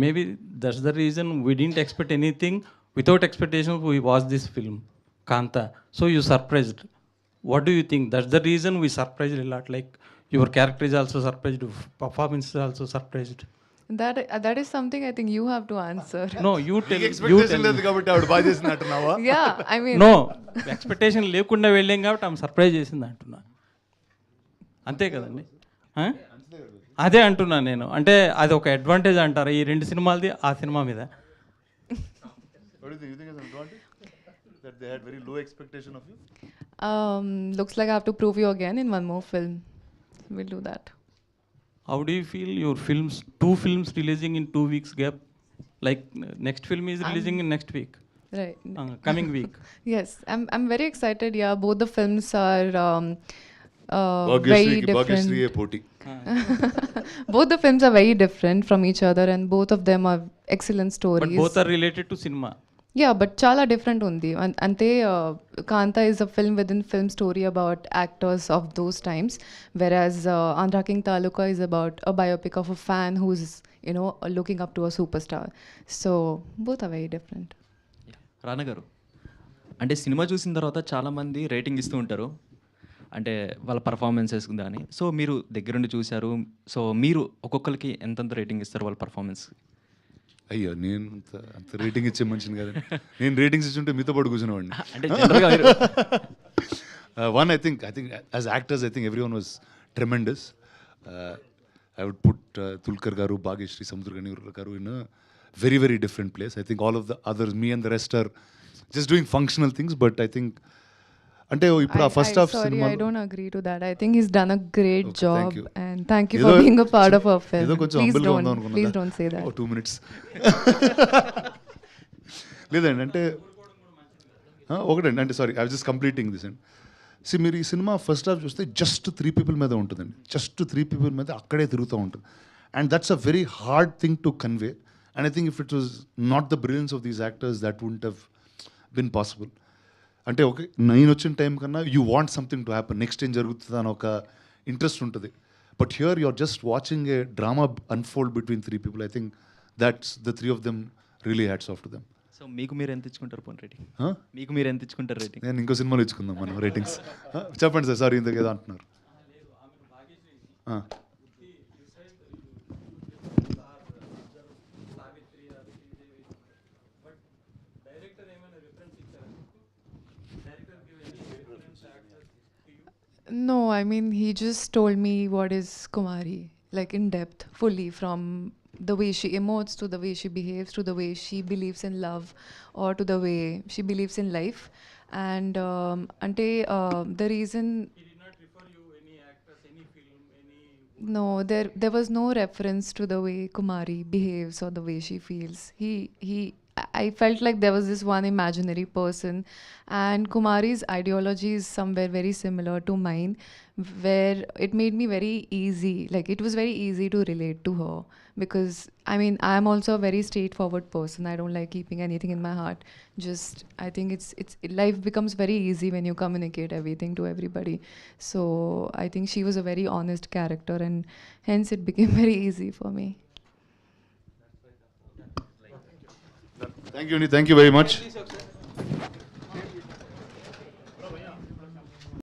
Maybe that's the reason we didn't expect anything. Without expectations we watched this film, Kanta. So you surprised. What do you think? That's the reason we surprised a lot. Like your character is also surprised, performance is also surprised. That is something I think you have to answer. No, you tell. Expectation లేదు కాబట్టి ఆవిడ బాగా చేసినట్టున్నావా? Yeah, I mean. No, expectation లేకుండా వెళ్ళాం కాబట్టి ఆమె surprise చేసింది అంటున్నా. అంతే కదండి. అదే అంటున్నా నేను. అంటే అది ఒక అడ్వాంటేజ్ అంటారు ఈ 2 సినిమాలది ఆ సినిమా మీద. What do you think is an advantage? That they had very low expectation of you? Looks like I have to prove you again in one more film. We'll do that. How do you feel your films, 2 films releasing in 2 weeks gap? Like next film is releasing in next week, Right. coming week. Yes, I'm very excited. Yeah, both the films are very భాగ్యశ్రీకి different. భాగ్యశ్రీయే పోటీ. Both the films are very different from each other, and both of them are excellent But stories. both are related to cinema. Yeah, but chala different undi. Ante Kanta is a film within film story about actors of those times, whereas Andhra King Taluka is about a biopic of a fan who's, you know, looking up to a superstar. So both are very different. రానా గారు, అంటే cinema చూసిన తర్వాత చాలామంది rating ఇస్తూ ఉంటారు, అంటే వాళ్ళ performances అని. సో మీరు దగ్గరుండి చూశారు, సో మీరు ఒక్కొక్కరికి ఎంతెంత రేటింగ్ ఇస్తారు వాళ్ళ పర్ఫార్మెన్స్? అయ్యో, నేను అంత రేటింగ్ ఇచ్చే మనిషిని కదండి. నేను రేటింగ్స్ ఇచ్చుంటే మీతో పాటు కూర్చునేవాడిని. అంటే జనరల్గా మీరు One, I think as actors, I think everyone was tremendous. I would put Tulkar garu, Bhagyashree, Samudra garu in a very, very different place. I think all of the others, me and the rest are just doing functional things, but I think అంటే ఇప్పుడు ఆ first half Sorry, cinema I don't agree to that. I think he's done a great Okay, job, thank you. and thank you for being a part of our film. ఏదో కొంచెం Please humble గా ఉందాం don't, please అనుకున్నా. don't say that. 2 minutes. లేదండి, అంటే ఒకటండి, అంటే sorry, I was just completing this and మీరు ఈ సినిమా ఫస్ట్ హాఫ్ చూస్తే జస్ట్ 3 people మీద ఉంటుందండి. జస్ట్ 3 people మీద అక్కడే తిరుగుతూ ఉంటుంది. And that's a very hard thing to convey. And I think if it was not the brilliance of these actors that won't have been possible. అంటే okay, నేను వచ్చిన టైం కన్నా you want something to happen, next ఏం జరుగుతుంది అని ఒక interest ఉంటుంది. But here you are just watching a drama unfold between 3 people. I think that's the 3 of them really hats off to them. So మీకు మీరు ఎంత ఇచ్చుకుంటారు పోనీ రేటింగ్? మీకు మీరు ఎంత ఇచ్చుకుంటారు రేటింగ్? నేను ఇంకో సినిమాలో ఇచ్చుకుందాం మనం రేటింగ్స్. చెప్పండి సార్, సారీ ఇంతకు ఏదో అంటున్నారు. No, I mean, he just told me what is Kumari, like in depth, fully, from the way she emotes to the way she behaves to the way she believes in love or to the way she believes in life. And the reason... No, there was no reference to the way Kumari behaves or the way she feels. I felt like there was this one imaginary person, and Kumari's ideology is somewhere very similar to mine, where it made me very easy, like it was very easy to relate to her, because I mean, I am also a very straightforward person. I don't like keeping anything in my heart. Just, I think life becomes very easy when you communicate everything to everybody. So I think she was a very honest character, and hence it became very easy for me. Thank you, Andy. Thank you very much.